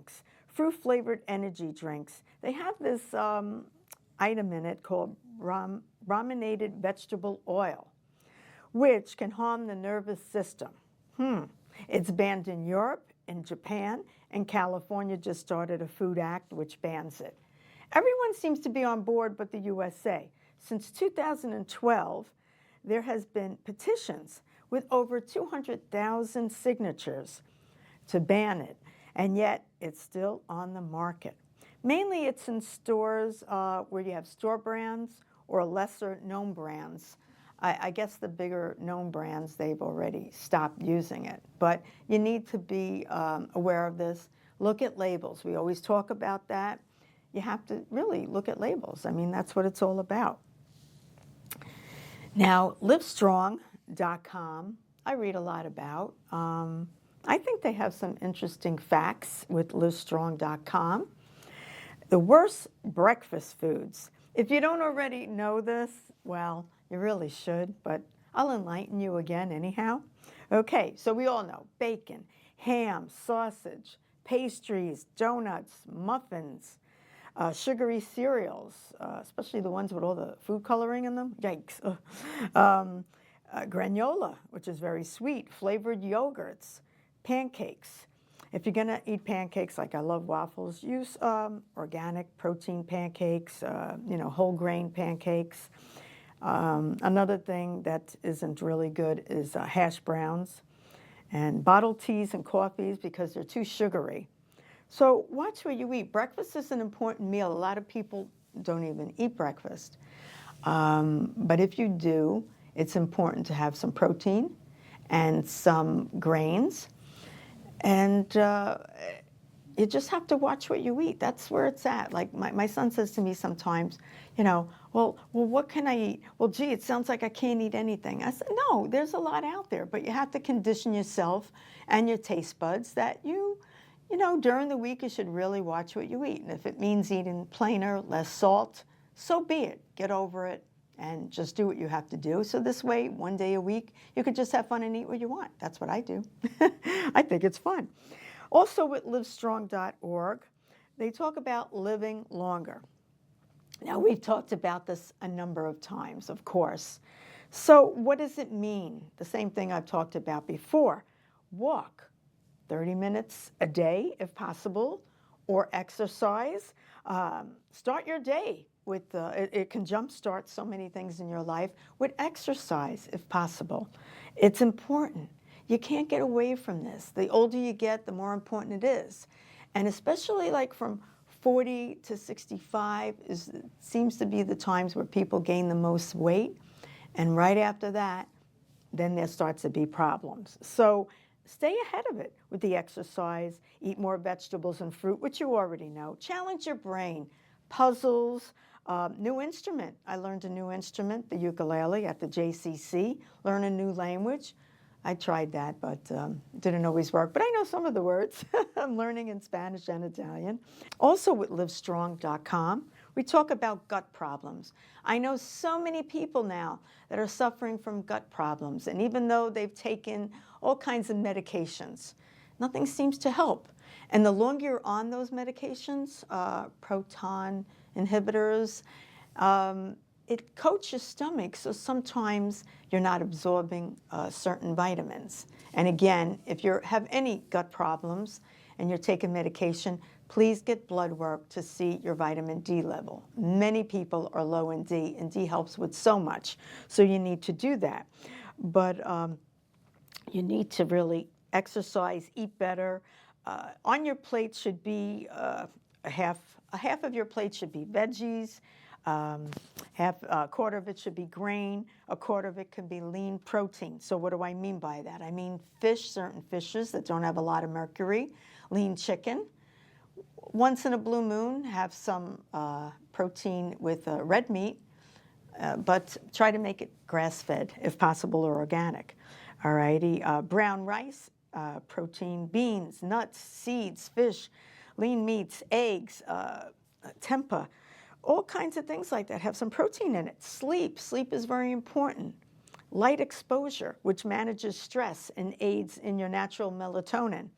drinks, fruit-flavored energy drinks. They have this item in it called brominated vegetable oil, which can harm the nervous system. It's banned in Europe, in Japan, and California just started a food act which bans it. Everyone seems to be on board but the USA. Since 2012, there has been petitions with over 200,000 signatures to ban it, and yet it's still on the market. Mainly it's in stores where you have store brands or lesser known brands. I guess the bigger known brands, they've already stopped using it. But you need to be aware of this. Look at labels. We always talk about that. You have to really look at labels. I mean, that's what it's all about. Now, livestrong.com, I read a lot about. I think they have some interesting facts with livestrong.com. The worst breakfast foods. If you don't already know this, well, you really should, but I'll enlighten you again anyhow. Okay, so we all know bacon, ham, sausage, pastries, donuts, muffins, sugary cereals, especially the ones with all the food coloring in them. Yikes. Granola, which is very sweet, flavored yogurts, pancakes. If you're going to eat pancakes, like I love waffles, use organic protein pancakes, whole grain pancakes. Another thing that isn't really good is hash browns and bottled teas and coffees because they're too sugary. So watch what you eat. Breakfast is an important meal. A lot of people don't even eat breakfast. But if you do, it's important to have some protein and some grains. And you just have to watch what you eat. That's where it's at. Like my son says to me sometimes, well, what can I eat? Well, gee, it sounds like I can't eat anything. I said, no, there's a lot out there, but you have to condition yourself and your taste buds that during the week you should really watch what you eat. And if it means eating plainer, less salt, so be it. Get over it and just do what you have to do. So this way, one day a week, you could just have fun and eat what you want. That's what I do. I think it's fun. Also with livestrong.org, they talk about living longer. Now, we've talked about this a number of times, of course. So what does it mean? The same thing I've talked about before. Walk 30 minutes a day, if possible, or exercise. Start your day with, it can jumpstart so many things in your life with exercise, if possible. It's important. You can't get away from this. The older you get, the more important it is. And especially like from 40 to 65 seems to be the times where people gain the most weight. And right after that, then there starts to be problems. So stay ahead of it with the exercise, eat more vegetables and fruit, which you already know. Challenge your brain, puzzles, new instrument. I learned a new instrument, the ukulele, at the JCC, learn a new language. I tried that, but didn't always work. But I know some of the words. I'm learning in Spanish and Italian. Also with livestrong.com, we talk about gut problems. I know so many people now that are suffering from gut problems. And even though they've taken all kinds of medications, nothing seems to help. And the longer you're on those medications, proton inhibitors, it coats your stomach, so sometimes you're not absorbing certain vitamins. And again, if you have any gut problems and you're taking medication, please get blood work to see your vitamin D level. Many people are low in D, and D helps with so much. So you need to do that. But you need to really exercise, eat better. On your plate should be a half of your plate should be veggies. A quarter of it should be grain, a quarter of it could be lean protein. So what do I mean by that? I mean fish, certain fishes that don't have a lot of mercury, lean chicken. Once in a blue moon, have some protein with red meat, but try to make it grass-fed if possible or organic. All righty, brown rice, protein, beans, nuts, seeds, fish, lean meats, eggs, tempeh. All kinds of things like that have some protein in it. Sleep is very important. Light exposure, which manages stress and aids in your natural melatonin.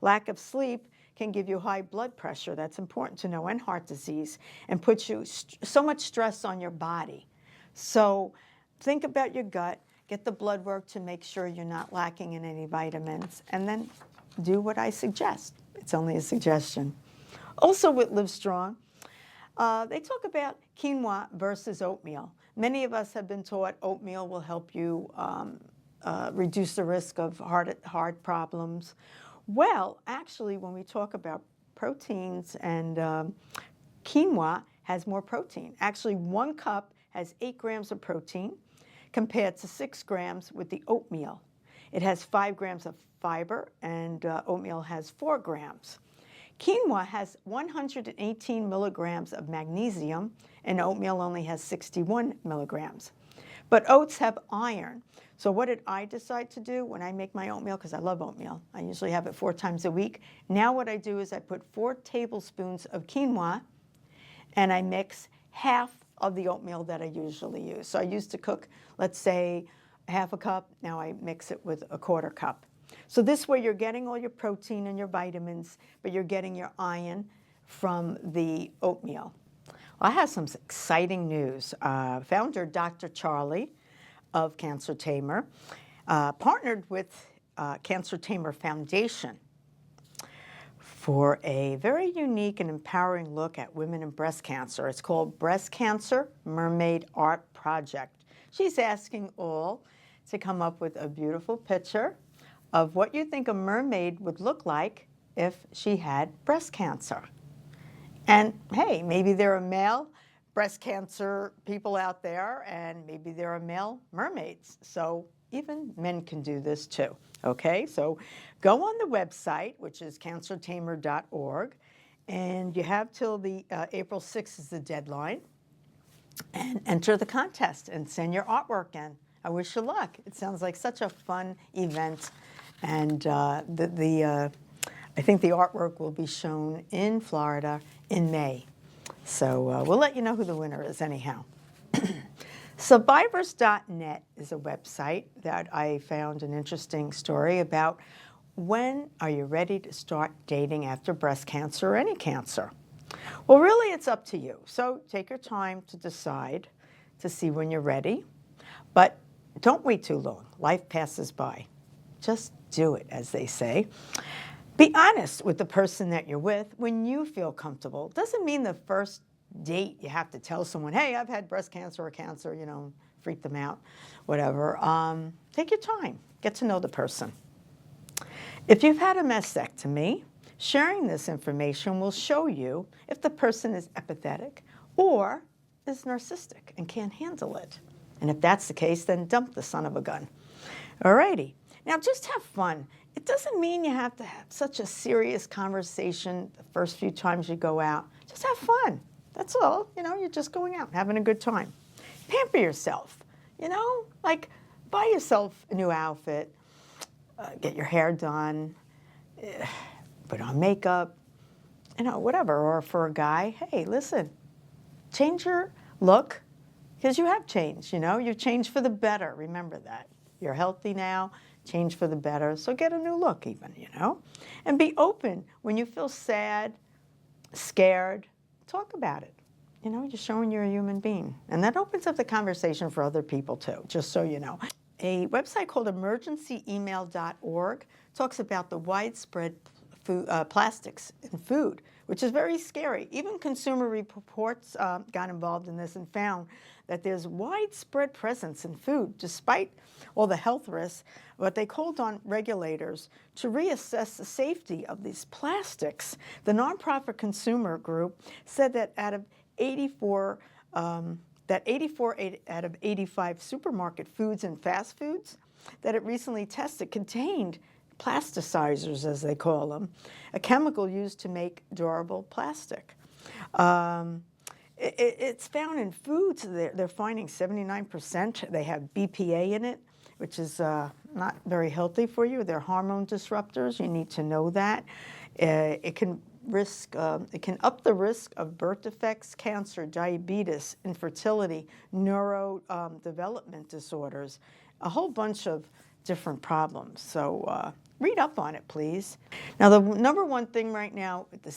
Lack of sleep can give you high blood pressure. That's important to know, and heart disease, and put you so much stress on your body. So think about your gut, get the blood work to make sure you're not lacking in any vitamins, and then do what I suggest. It's only a suggestion. Also with Live Strong, they talk about quinoa versus oatmeal. Many of us have been taught oatmeal will help you reduce the risk of heart problems. Well, actually, when we talk about proteins, and quinoa has more protein. Actually, 1 cup has 8 grams of protein compared to 6 grams with the oatmeal. It has 5 grams of fiber, and oatmeal has 4 grams. Quinoa has 118 milligrams of magnesium, and oatmeal only has 61 milligrams. But oats have iron. So what did I decide to do when I make my oatmeal? Because I love oatmeal. I usually have it 4 times a week. Now what I do is I put 4 tablespoons of quinoa, and I mix half of the oatmeal that I usually use. So I used to cook, let's say, half a cup. Now I mix it with a 1/4 cup. So this way you're getting all your protein and your vitamins, but you're getting your iron from the oatmeal. Well, I have some exciting news. Founder Dr. Charlie of Cancer Tamer partnered with Cancer Tamer Foundation for a very unique and empowering look at women and breast cancer. It's called Breast Cancer Mermaid Art Project. She's asking all to come up with a beautiful picture of what you think a mermaid would look like if she had breast cancer. And hey, maybe there are male breast cancer people out there, and maybe there are male mermaids. So even men can do this too. Okay, so go on the website, which is cancertamer.org, and you have till the April 6th is the deadline, and enter the contest and send your artwork in. I wish you luck. It sounds like such a fun event, and I think the artwork will be shown in Florida in May. So we'll let you know who the winner is anyhow. Survivors.net is a website that I found an interesting story about. When are you ready to start dating after breast cancer or any cancer? Well, really, it's up to you. So take your time to decide to see when you're ready. But don't wait too long. Life passes by. Just do it, as they say. Be honest with the person that you're with when you feel comfortable. Doesn't mean the first date you have to tell someone, hey, I've had breast cancer or cancer, freak them out, whatever. Take your time. Get to know the person. If you've had a mastectomy, sharing this information will show you if the person is empathetic or is narcissistic and can't handle it. And if that's the case, then dump the son of a gun. Alrighty. Now, just have fun. It doesn't mean you have to have such a serious conversation the first few times you go out. Just have fun. That's all. You're just going out, having a good time. Pamper yourself. Like buy yourself a new outfit, get your hair done, put on makeup, whatever. Or for a guy, hey, listen, change your look, because you have changed. You've changed for the better. Remember that. You're healthy now. Change for the better. So get a new look even, And be open when you feel sad, scared. Talk about it. Just showing you're a human being. And that opens up the conversation for other people too, just so you know. A website called emergencyemail.org talks about the widespread plastics in food, which is very scary. Even Consumer Reports got involved in this and found that there's widespread presence in food, despite all the health risks. But they called on regulators to reassess the safety of these plastics. The nonprofit consumer group said that out of 84 out of 85 supermarket foods and fast foods that it recently tested contained plasticizers, as they call them, a chemical used to make durable plastic. It's found in foods. They're finding 79%. They have BPA in it, which is not very healthy for you. They're hormone disruptors. You need to know that. It can up the risk of birth defects, cancer, diabetes, infertility, neurodevelopment disorders, a whole bunch of different problems. So read up on it, please. Now, the number one thing right now with the